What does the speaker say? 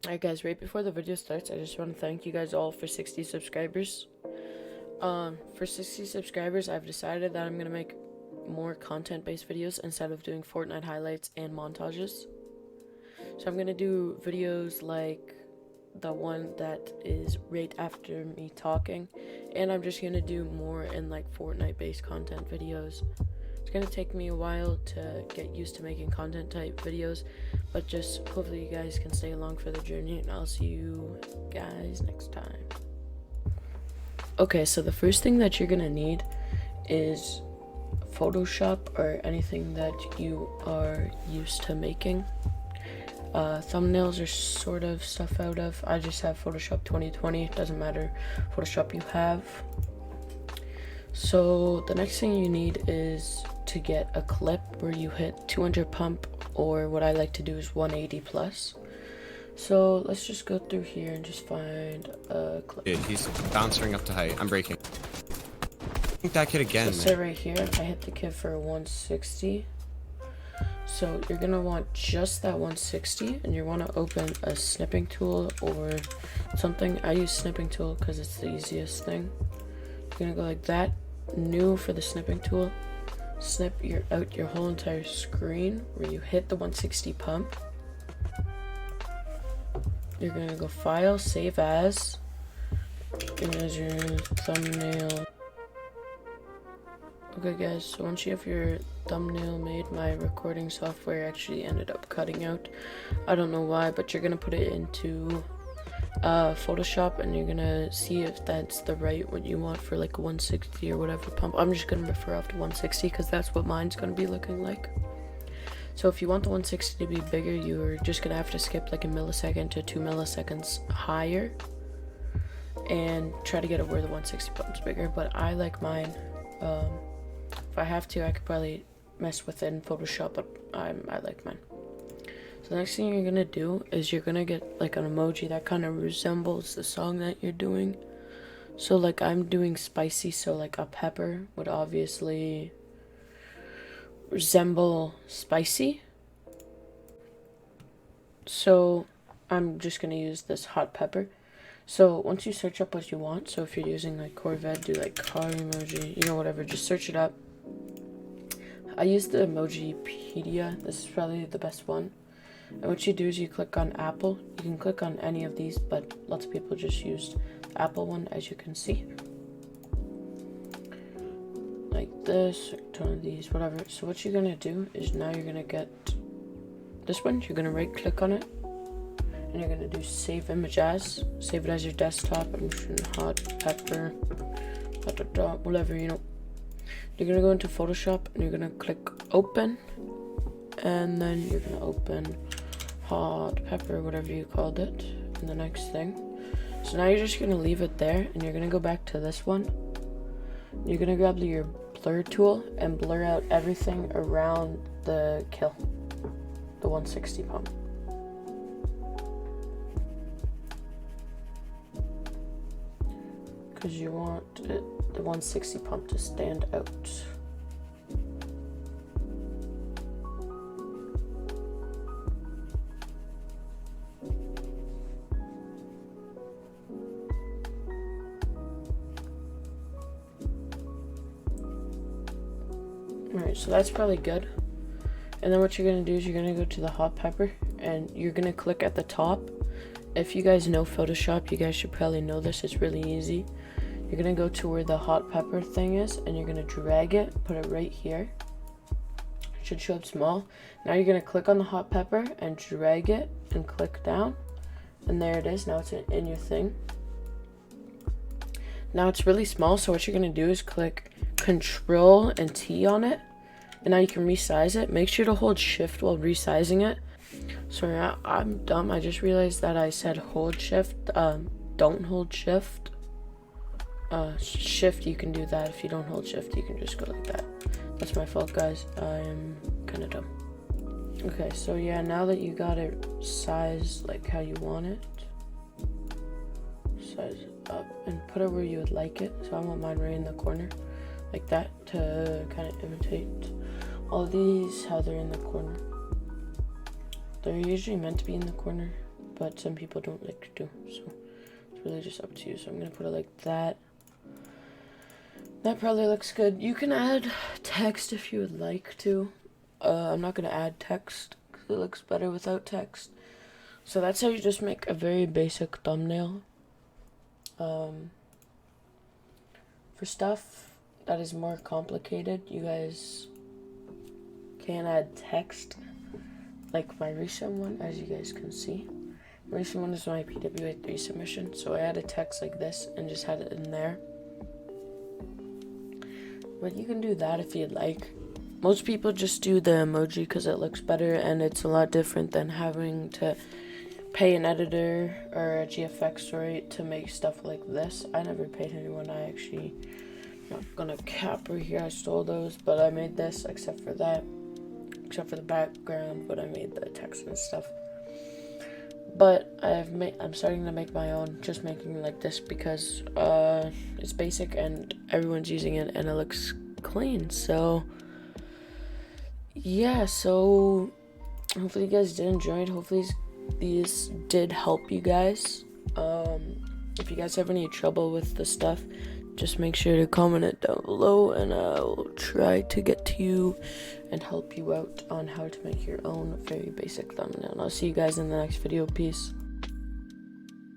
Alright guys, right before the video starts, I just want to thank you guys all for 60 subscribers. For 60 subscribers, I've decided that I'm going to make more content-based videos instead of doing Fortnite highlights and montages. So I'm going to do videos like the one that is right after me talking, and I'm just going to do more in like Fortnite-based content videos. It's going to take me a while to get used to making content type videos, but just hopefully you guys can stay along for the journey, and I'll see you guys next time. Okay, so the first thing that you're going to need is Photoshop or anything that you are used to making. Thumbnails are sort of stuff out of. I just have Photoshop 2020. It doesn't matter Photoshop you have. So the next thing you need is to get a clip where you hit 200 pump, or what I like to do is 180 plus. So let's just go through here and just find a clip. Dude, he's bouncing up to height. I'm breaking. Think that kid again. Let's say right here, I hit the kid for 160. So you're gonna want just that 160, and you want to open a snipping tool or something. I use snipping tool because it's the easiest thing. You're gonna go like that. New for the snipping tool. Snip out your whole entire screen where you hit the 160 pump. You're gonna go file, save as. Here's your thumbnail. Okay guys, so once you have your thumbnail made, my recording software actually ended up cutting out. I don't know why, but you're gonna put it into Photoshop, and you're gonna see if that's the right what you want for like 160 or whatever pump. I'm just gonna refer off to 160 because that's what mine's gonna be looking like. So if you want the 160 to be bigger, you're just gonna have to skip like a millisecond to 2 milliseconds higher and try to get it where the 160 pump's bigger. But I like mine. If I have to, I could probably mess with it in Photoshop, but I like mine. So the next thing you're gonna do is you're gonna get like an emoji that kind of resembles the song that you're doing. So like I'm doing spicy, so like a pepper would obviously resemble spicy. So I'm just gonna use this hot pepper. So once you search up what you want, so if you're using like Corvette, do like car emoji, you know, whatever, just search it up. I use the Emojipedia. This is probably the best one. And what you do is you click on Apple. You can click on any of these, but lots of people just used the Apple one, as you can see. Like this, a ton of these, whatever. So what you're gonna do is now you're gonna get this one. You're gonna right click on it, and you're gonna do save image as. Save it as your desktop. I'm showing hot pepper, whatever, you know. You're gonna go into Photoshop and you're gonna click open, and then you're gonna open hot pepper, whatever you called it, and the next thing. So now you're just gonna leave it there, and you're gonna go back to this one. You're gonna grab your blur tool and blur out everything around the kill, the 160 pump. Because you want it, the 160 pump to stand out. Alright, so that's probably good. And then what you're going to do is you're going to go to the hot pepper, and you're going to click at the top. If you guys know Photoshop, you guys should probably know this. It's really easy. You're going to go to where the hot pepper thing is, and you're going to drag it, put it right here. It should show up small. Now you're going to click on the hot pepper and drag it and click down. And there it is. Now it's in your thing. Now it's really small, so what you're going to do is click Control and T on it. And now you can resize it. Make sure to hold Shift while resizing it. Sorry, I'm dumb. I just realized that I said hold Shift. Don't hold Shift. Shift, you can do that. If you don't hold Shift, you can just go like that. That's my fault, guys. I am kind of dumb. Okay, so yeah, now that you got it sized like how you want it, size it up and put it where you would like it. So I want mine right in the corner, like that, to kind of imitate all these, how they're in the corner. They're usually meant to be in the corner, but some people don't like to do, so it's really just up to you. So I'm gonna put it like that. That probably looks good. You can add text if you would like to. I'm not gonna add text because it looks better without text. So that's how you just make a very basic thumbnail. For stuff that is more complicated, you guys can add text, like my recent one, as you guys can see. My recent one is my PWA3 submission, so I added text like this and just had it in there. But you can do that if you'd like. Most people just do the emoji because it looks better, and it's a lot different than having to pay an editor or a GFX story to make stuff like this. I never paid anyone. I actually, not gonna cap right here, I stole those, but I made this except for that, except for the background, but I made the text and stuff. But I'm starting to make my own, just making like this because it's basic and everyone's using it and it looks clean. So yeah, so hopefully you guys did enjoy it. Hopefully these did help you guys. If you guys have any trouble with the stuff, just make sure to comment it down below and I'll try to get to you and help you out on how to make your own very basic thumbnail. And I'll see you guys in the next video. Peace.